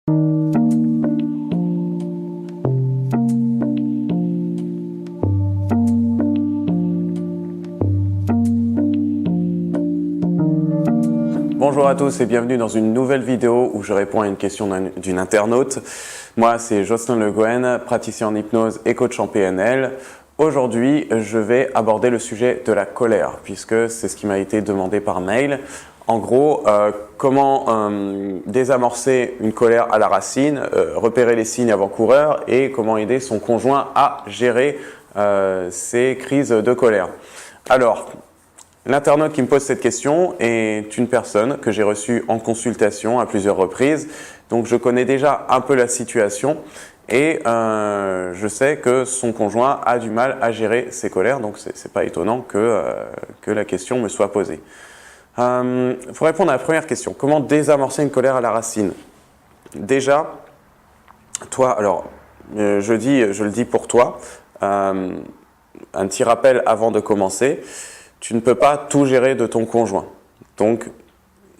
Bonjour à tous et bienvenue dans une nouvelle vidéo où je réponds à une question d'une internaute. Moi, c'est Jocelyn Le Gouen, praticien en hypnose et coach en PNL. Aujourd'hui, je vais aborder le sujet de la colère puisque c'est ce qui m'a été demandé par mail. En gros, comment désamorcer une colère à la racine, repérer les signes avant-coureurs et comment aider son conjoint à gérer ces crises de colère. Alors, l'internaute qui me pose cette question est une personne que j'ai reçue en consultation à plusieurs reprises. Donc, je connais déjà un peu la situation et je sais que son conjoint a du mal à gérer ses colères. Donc, ce n'est pas étonnant que la question me soit posée. Pour répondre à la première question, comment désamorcer une colère à la racine? Déjà, toi, alors, je le dis pour toi, un petit rappel avant de commencer. Tu ne peux pas tout gérer de ton conjoint. Donc,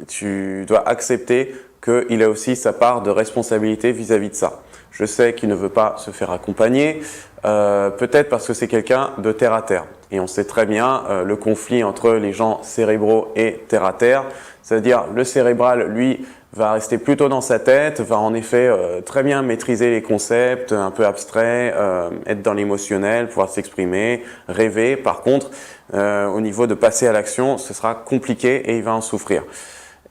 tu dois accepter qu'il a aussi sa part de responsabilité vis-à-vis de ça. Je sais qu'il ne veut pas se faire accompagner, peut-être parce que c'est quelqu'un de terre à terre. Et on sait très bien le conflit entre les gens cérébraux et terre à terre. C'est-à-dire le cérébral, lui, va rester plutôt dans sa tête, va en effet très bien maîtriser les concepts un peu abstraits, être dans l'émotionnel, pouvoir s'exprimer, rêver. Par contre, au niveau de passer à l'action, ce sera compliqué et il va en souffrir.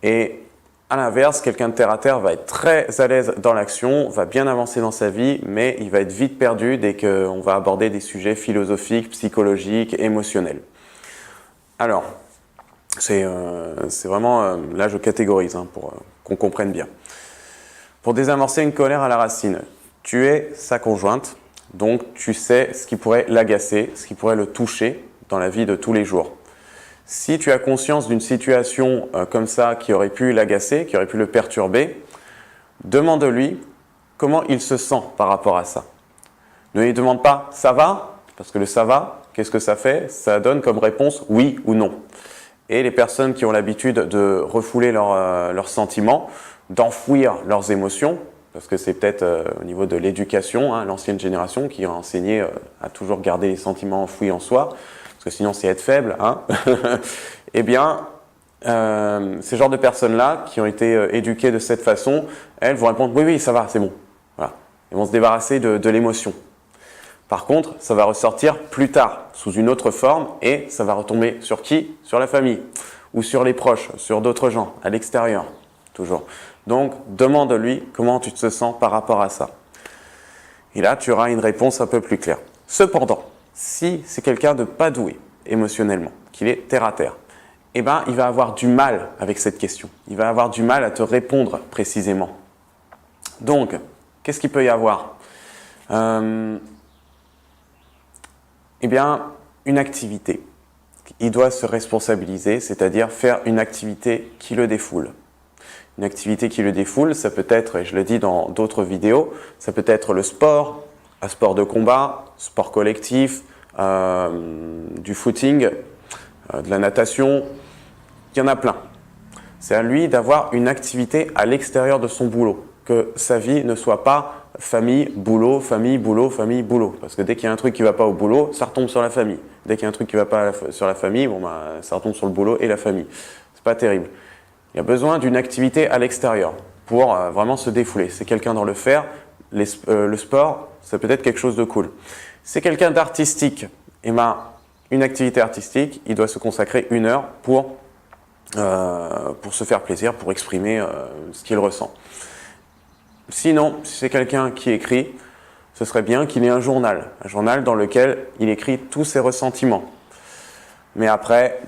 Et à l'inverse, quelqu'un de terre à terre va être très à l'aise dans l'action, va bien avancer dans sa vie, mais il va être vite perdu dès qu'on va aborder des sujets philosophiques, psychologiques, émotionnels. Alors, c'est vraiment, là je catégorise pour qu'on comprenne bien. Pour désamorcer une colère à la racine, tu es sa conjointe, donc tu sais ce qui pourrait l'agacer, ce qui pourrait le toucher dans la vie de tous les jours. Si tu as conscience d'une situation comme ça qui aurait pu l'agacer, qui aurait pu le perturber, demande-lui comment il se sent par rapport à ça. Ne lui demande pas « ça va ?» parce que le « ça va », qu'est-ce que ça fait? Ça donne comme réponse « oui » ou « non ». Et les personnes qui ont l'habitude de refouler leurs sentiments, d'enfouir leurs émotions, parce que c'est peut-être au niveau de l'éducation, l'ancienne génération qui a enseigné à toujours garder les sentiments enfouis en soi, parce que sinon c'est être faible, eh bien, ces genres de personnes-là qui ont été éduquées de cette façon, elles vont répondre « oui, oui, ça va, c'est bon ». Voilà. Elles vont se débarrasser de l'émotion. Par contre, ça va ressortir plus tard, sous une autre forme, et ça va retomber sur qui? Sur la famille, ou sur les proches, sur d'autres gens, à l'extérieur, toujours. Donc, demande-lui comment tu te sens par rapport à ça. Et là, tu auras une réponse un peu plus claire. Cependant, si c'est quelqu'un de pas doué émotionnellement, qu'il est terre à terre, eh ben, il va avoir du mal avec cette question. Il va avoir du mal à te répondre précisément. Donc, qu'est-ce qu'il peut y avoir? Eh bien, une activité. Il doit se responsabiliser, c'est-à-dire faire une activité qui le défoule. Une activité qui le défoule, ça peut être, et je le dis dans d'autres vidéos, ça peut être le sport, un sport de combat, sport collectif, du footing, de la natation, il y en a plein. C'est à lui d'avoir une activité à l'extérieur de son boulot, que sa vie ne soit pas famille, boulot, famille, boulot, famille, boulot. Parce que dès qu'il y a un truc qui ne va pas au boulot, ça retombe sur la famille. Dès qu'il y a un truc qui ne va pas sur la famille, ça retombe sur le boulot et la famille. C'est pas terrible. Il y a besoin d'une activité à l'extérieur pour vraiment se défouler. C'est quelqu'un dans le faire. Le sport, ça peut être quelque chose de cool. C'est quelqu'un d'artistique. Eh ben, une activité artistique, il doit se consacrer 1 heure pour se faire plaisir, pour exprimer ce qu'il ressent. Sinon, si c'est quelqu'un qui écrit, ce serait bien qu'il ait un journal dans lequel il écrit tous ses ressentiments. Mais après,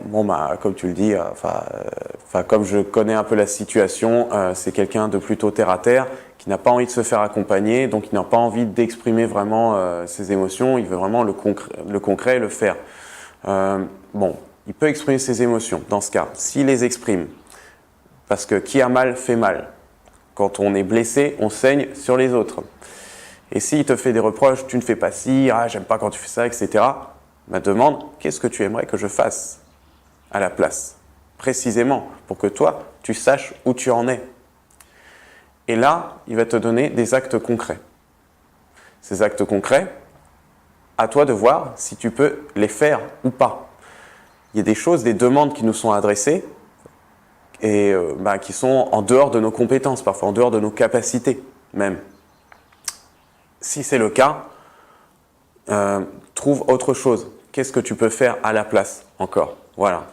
comme tu le dis, comme je connais un peu la situation, c'est quelqu'un de plutôt terre à terre, qui n'a pas envie de se faire accompagner, donc il n'a pas envie d'exprimer vraiment ses émotions, il veut vraiment le concret, le faire. Il peut exprimer ses émotions dans ce cas, s'il les exprime, parce que qui a mal fait mal. Quand on est blessé, on saigne sur les autres. Et s'il te fait des reproches, tu ne fais pas ci, j'aime pas quand tu fais ça, etc. Demande, qu'est-ce que tu aimerais que je fasse à la place? Précisément, pour que toi, tu saches où tu en es. Et là, il va te donner des actes concrets. Ces actes concrets, à toi de voir si tu peux les faire ou pas. Il y a des choses, des demandes qui nous sont adressées et qui sont en dehors de nos compétences, parfois en dehors de nos capacités même. Si c'est le cas, trouve autre chose. Qu'est-ce que tu peux faire à la place encore? Voilà.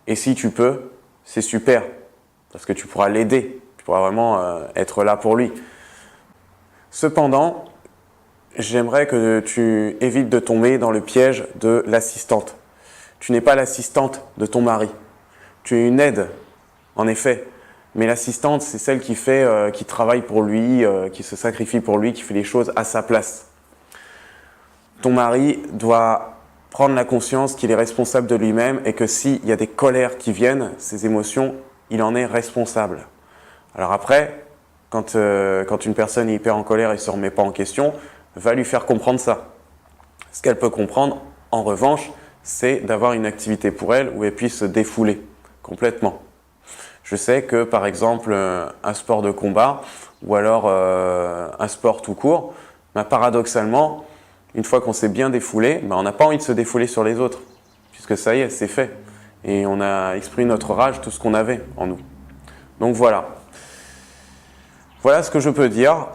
Et si tu peux, c'est super, parce que tu pourras l'aider, tu pourras vraiment être là pour lui. Cependant, j'aimerais que tu évites de tomber dans le piège de l'assistante. Tu n'es pas l'assistante de ton mari. Tu es une aide, en effet. Mais l'assistante, c'est celle qui travaille pour lui, qui se sacrifie pour lui, qui fait les choses à sa place. Ton mari doit prendre la conscience qu'il est responsable de lui-même et que s'il y a des colères qui viennent, ces émotions, il en est responsable. Alors après, quand une personne est hyper en colère et ne se remet pas en question, va lui faire comprendre ça. Ce qu'elle peut comprendre, en revanche, c'est d'avoir une activité pour elle où elle puisse se défouler complètement. Je sais que par exemple un sport de combat ou alors un sport tout court, paradoxalement, une fois qu'on s'est bien défoulé, on n'a pas envie de se défouler sur les autres, puisque ça y est, c'est fait. Et on a exprimé notre rage, tout ce qu'on avait en nous. Donc voilà. Voilà ce que je peux dire.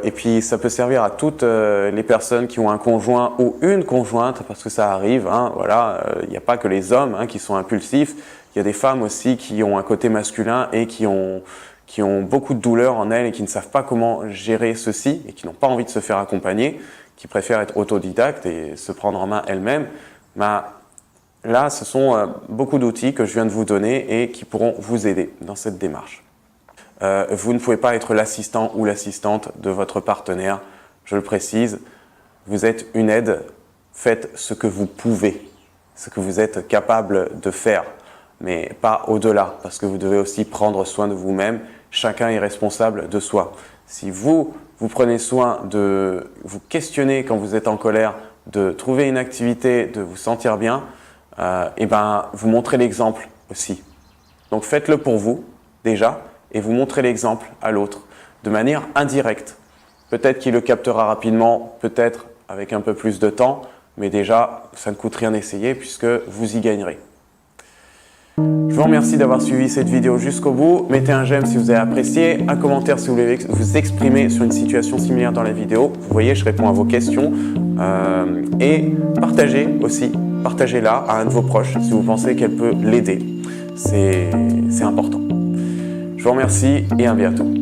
Et puis ça peut servir à toutes les personnes qui ont un conjoint ou une conjointe, parce que ça arrive. Voilà, il n'y a pas que les hommes qui sont impulsifs. Il y a des femmes aussi qui ont un côté masculin et qui ont beaucoup de douleur en elles et qui ne savent pas comment gérer ceci et qui n'ont pas envie de se faire accompagner, qui préfèrent être autodidactes et se prendre en main elles-mêmes. Là, ce sont beaucoup d'outils que je viens de vous donner et qui pourront vous aider dans cette démarche. Vous ne pouvez pas être l'assistant ou l'assistante de votre partenaire, je le précise. Vous êtes une aide, faites ce que vous pouvez, ce que vous êtes capable de faire, mais pas au-delà, parce que vous devez aussi prendre soin de vous-même. Chacun est responsable de soi. Si vous prenez soin de vous questionner quand vous êtes en colère, de trouver une activité, de vous sentir bien, vous montrez l'exemple aussi. Donc faites-le pour vous, déjà, et vous montrez l'exemple à l'autre, de manière indirecte. Peut-être qu'il le captera rapidement, peut-être avec un peu plus de temps, mais déjà, ça ne coûte rien d'essayer puisque vous y gagnerez. Je vous remercie d'avoir suivi cette vidéo jusqu'au bout. Mettez un j'aime si vous avez apprécié, un commentaire si vous voulez vous exprimer sur une situation similaire dans la vidéo. Vous voyez, je réponds à vos questions. Et partagez aussi, partagez-la à un de vos proches si vous pensez qu'elle peut l'aider. C'est important. Je vous remercie et à bientôt.